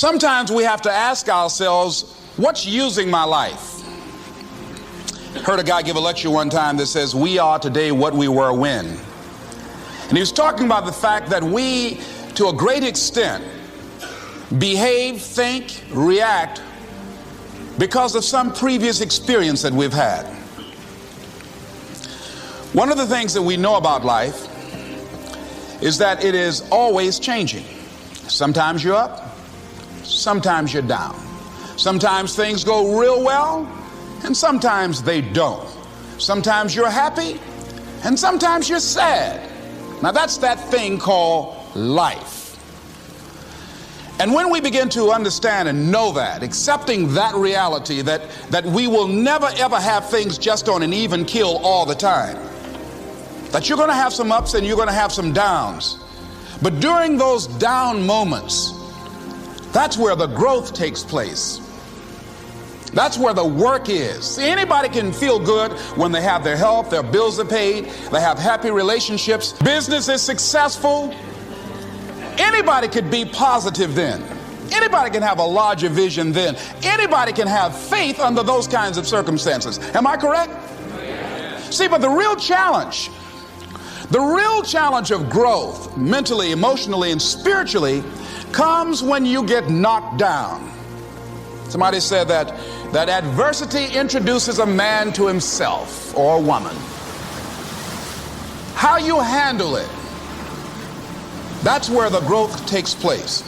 Sometimes we have to ask ourselves, what's using my life? Heard a guy give a lecture one time that says, we are today what we were when. And he was talking about the fact that we, to a great extent, behave, think, react because of some previous experience that we've had. One of the things that we know about life is that it is always changing. Sometimes you're up, sometimes you're down. Sometimes things go real well, and sometimes they don't. Sometimes you're happy, and sometimes you're sad. Now that's that thing called life. And when we begin to understand and know that, accepting that reality that we will never ever have things just on an even keel all the time, that you're going to have some ups and you're going to have some downs, but during those down moments, that's where the growth takes place. That's where the work is. See, anybody can feel good when they have their health, their bills are paid, they have happy relationships, business is successful. Anybody could be positive then. Anybody can have a larger vision then. Anybody can have faith under those kinds of circumstances. Am I correct? See, but the real challenge of growth, mentally, emotionally, and spiritually, comes when you get knocked down. Somebody said that adversity introduces a man to himself or a woman. How you handle it, that's where the growth takes place.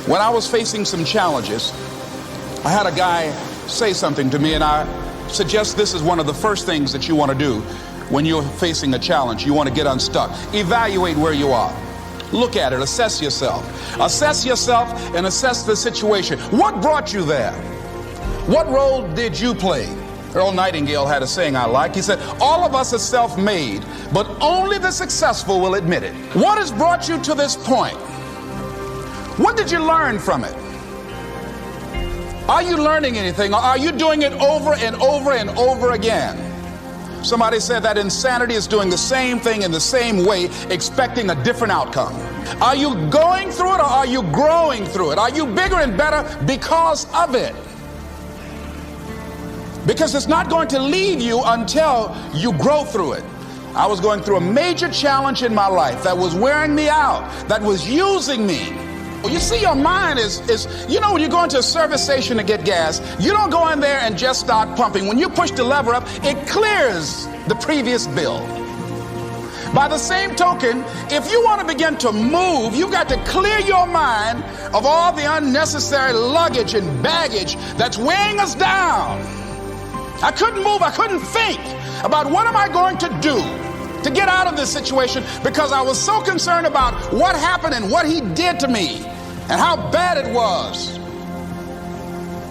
When I was facing some challenges, I had a guy say something to me, and I suggest this is one of the first things that you want to do when you're facing a challenge. You want to get unstuck. Evaluate where you are. Look at it, assess yourself. Assess yourself and assess the situation. What brought you there? What role did you play? Earl Nightingale had a saying I like. He said, all of us are self-made, but only the successful will admit it. What has brought you to this point? What did you learn from it? Are you learning anything, or are you doing it over and over and over again? Somebody said that insanity is doing the same thing in the same way, expecting a different outcome. Are you going through it, or are you growing through it? Are you bigger and better because of it? Because it's not going to leave you until you grow through it. I was going through a major challenge in my life that was wearing me out, that was using me. You see, your mind is when you go into a service station to get gas, you don't go in there and just start pumping. When you push the lever up, it clears the previous bill. By the same token, if you want to begin to move, you've got to clear your mind of all the unnecessary luggage and baggage that's weighing us down. I couldn't move, I couldn't think about what am I going to do to get out of this situation, because I was so concerned about what happened and what he did to me and how bad it was.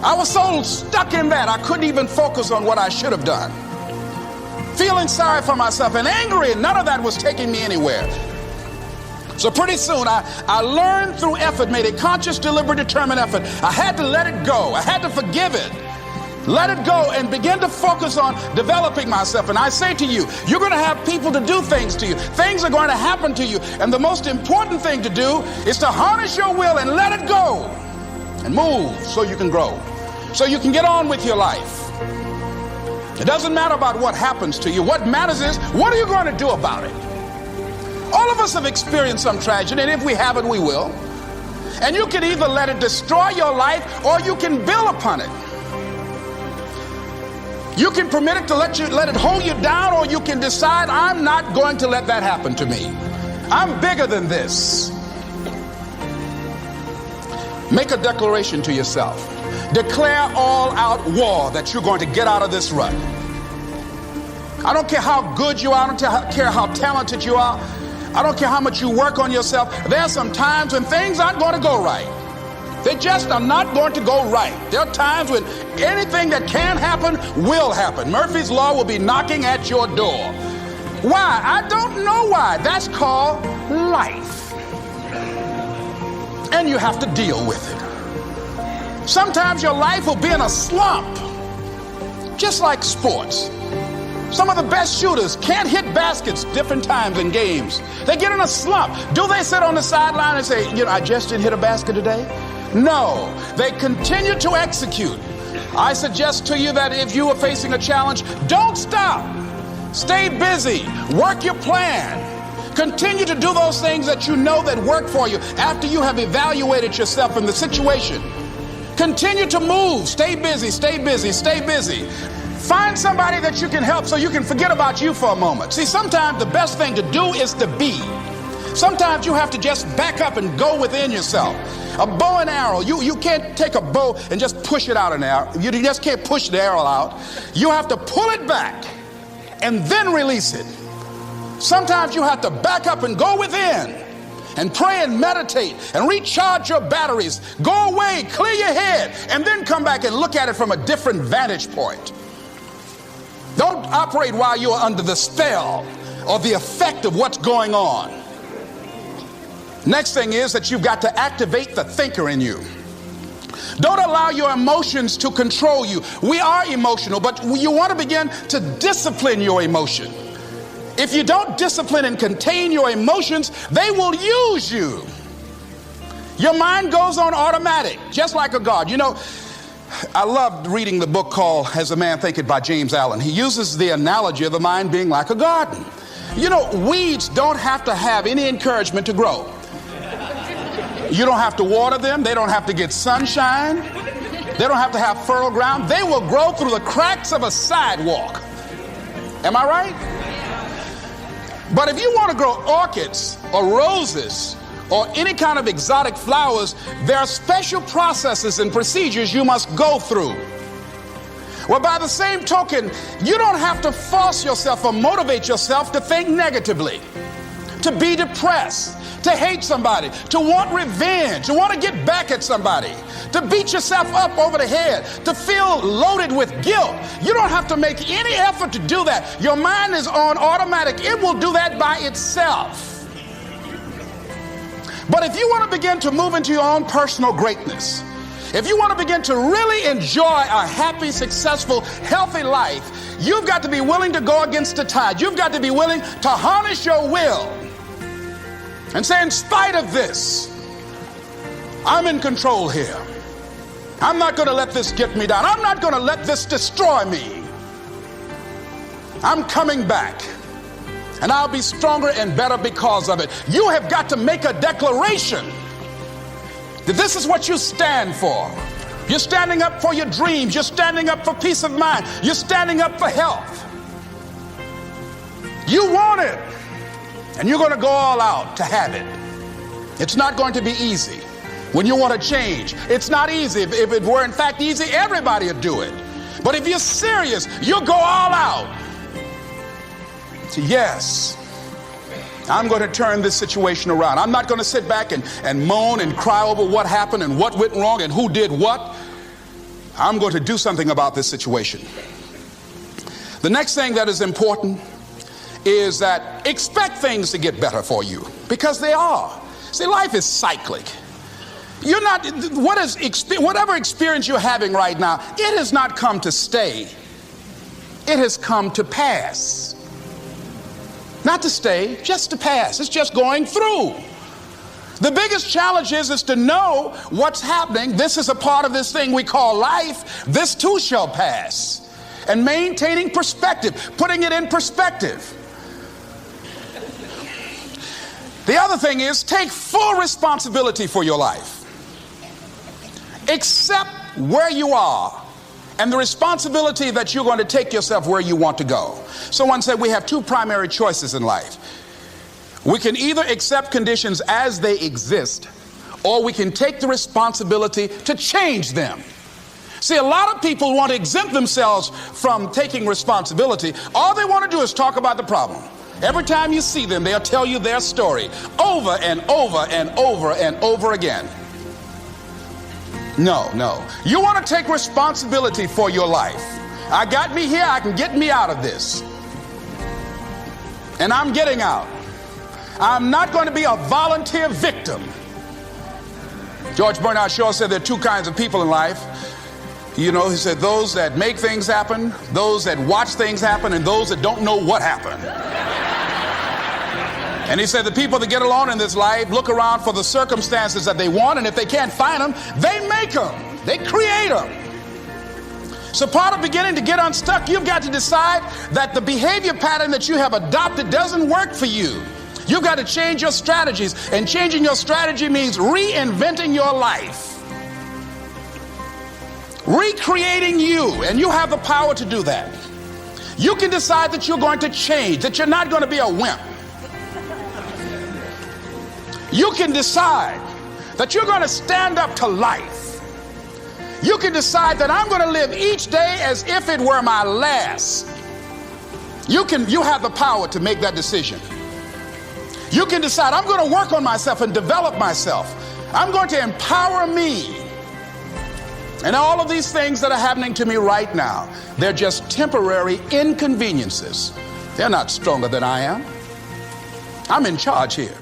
I was so stuck in that I couldn't even focus on what I should have done. Feeling sorry for myself and angry, and none of that was taking me anywhere. So pretty soon I learned through effort, made a conscious, deliberate, determined effort. I had to let it go. I had to forgive it. Let it go and begin to focus on developing myself. And I say to you, you're going to have people to do things to you. Things are going to happen to you. And the most important thing to do is to harness your will and let it go and move so you can grow, so you can get on with your life. It doesn't matter about what happens to you. What matters is, what are you going to do about it? All of us have experienced some tragedy, and if we haven't, we will. And you can either let it destroy your life, or you can build upon it. You can permit it to let it hold you down, or you can decide, I'm not going to let that happen to me. I'm bigger than this. Make a declaration to yourself. Declare all out war that you're going to get out of this rut. I don't care how good you are. I don't care how talented you are. I don't care how much you work on yourself. There are some times when things aren't going to go right. They just are not going to go right. There are times when anything that can happen will happen. Murphy's Law will be knocking at your door. Why? I don't know why. That's called life. And you have to deal with it. Sometimes your life will be in a slump, just like sports. Some of the best shooters can't hit baskets different times in games. They get in a slump. Do they sit on the sideline and say, I just didn't hit a basket today? No, they continue to execute. I suggest to you that if you are facing a challenge, don't stop. Stay busy. Work your plan. Continue to do those things that you know that work for you after you have evaluated yourself in the situation. Continue to move. Stay busy, stay busy, stay busy. Find somebody that you can help so you can forget about you for a moment. See, sometimes the best thing to do is to be. Sometimes you have to just back up and go within yourself. A bow and arrow, you can't take a bow and just push it out an arrow. You just can't push the arrow out. You have to pull it back and then release it. Sometimes you have to back up and go within and pray and meditate and recharge your batteries. Go away, clear your head, and then come back and look at it from a different vantage point. Don't operate while you're under the spell or the effect of what's going on. Next thing is that you've got to activate the thinker in you. Don't allow your emotions to control you. We are emotional, but you want to begin to discipline your emotion. If you don't discipline and contain your emotions, they will use you. Your mind goes on automatic, just like a guard. You know, I loved reading the book called As a Man Thinketh by James Allen. He uses the analogy of the mind being like a garden. You know, weeds don't have to have any encouragement to grow. You don't have to water them. They don't have to get sunshine. They don't have to have fertile ground. They will grow through the cracks of a sidewalk. Am I right? But if you want to grow orchids or roses or any kind of exotic flowers, there are special processes and procedures you must go through. Well, by the same token, you don't have to force yourself or motivate yourself to think negatively, to be depressed, to hate somebody, to want revenge, to want to get back at somebody, to beat yourself up over the head, to feel loaded with guilt. You don't have to make any effort to do that. Your mind is on automatic. It will do that by itself. But if you want to begin to move into your own personal greatness, if you want to begin to really enjoy a happy, successful, healthy life, you've got to be willing to go against the tide. You've got to be willing to harness your will and say, in spite of this, I'm in control here. I'm not going to let this get me down. I'm not going to let this destroy me. I'm coming back, and I'll be stronger and better because of it. You have got to make a declaration that this is what you stand for. You're standing up for your dreams. You're standing up for peace of mind. You're standing up for health. You want it. And you're going to go all out to have it. It's not going to be easy. When you want to change, it's not easy. If it were in fact easy, everybody would do it. But if you're serious, you'll go all out. So yes, I'm going to turn this situation around. I'm not going to sit back and moan and cry over what happened and what went wrong and who did what. I'm going to do something about this situation. The next thing that is important is that expect things to get better for you, because they are. See, life is cyclic. You're not, whatever experience you're having right now, it has not come to stay. It has come to pass. Not to stay, just to pass. It's just going through. The biggest challenge is to know what's happening. This is a part of this thing we call life. This too shall pass. And maintaining perspective, putting it in perspective. The other thing is, take full responsibility for your life. Accept where you are and the responsibility that you're going to take yourself where you want to go. Someone said we have two primary choices in life. We can either accept conditions as they exist, or we can take the responsibility to change them. See, a lot of people want to exempt themselves from taking responsibility. All they want to do is talk about the problem. Every time you see them, they'll tell you their story over and over and over and over again. No. You want to take responsibility for your life. I got me here, I can get me out of this. And I'm getting out. I'm not going to be a volunteer victim. George Bernard Shaw said there are two kinds of people in life. You know, he said those that make things happen, those that watch things happen, and those that don't know what happened. And he said the people that get along in this life look around for the circumstances that they want, and if they can't find them, they make them. They create them. So part of beginning to get unstuck, you've got to decide that the behavior pattern that you have adopted doesn't work for you. You've got to change your strategies, and changing your strategy means reinventing your life, recreating you, and you have the power to do that. You can decide that you're going to change, that you're not going to be a wimp. You can decide that you're going to stand up to life. You can decide that I'm going to live each day as if it were my last. You have the power to make that decision. You can decide I'm going to work on myself and develop myself. I'm going to empower me. And all of these things that are happening to me right now, they're just temporary inconveniences. They're not stronger than I am. I'm in charge here.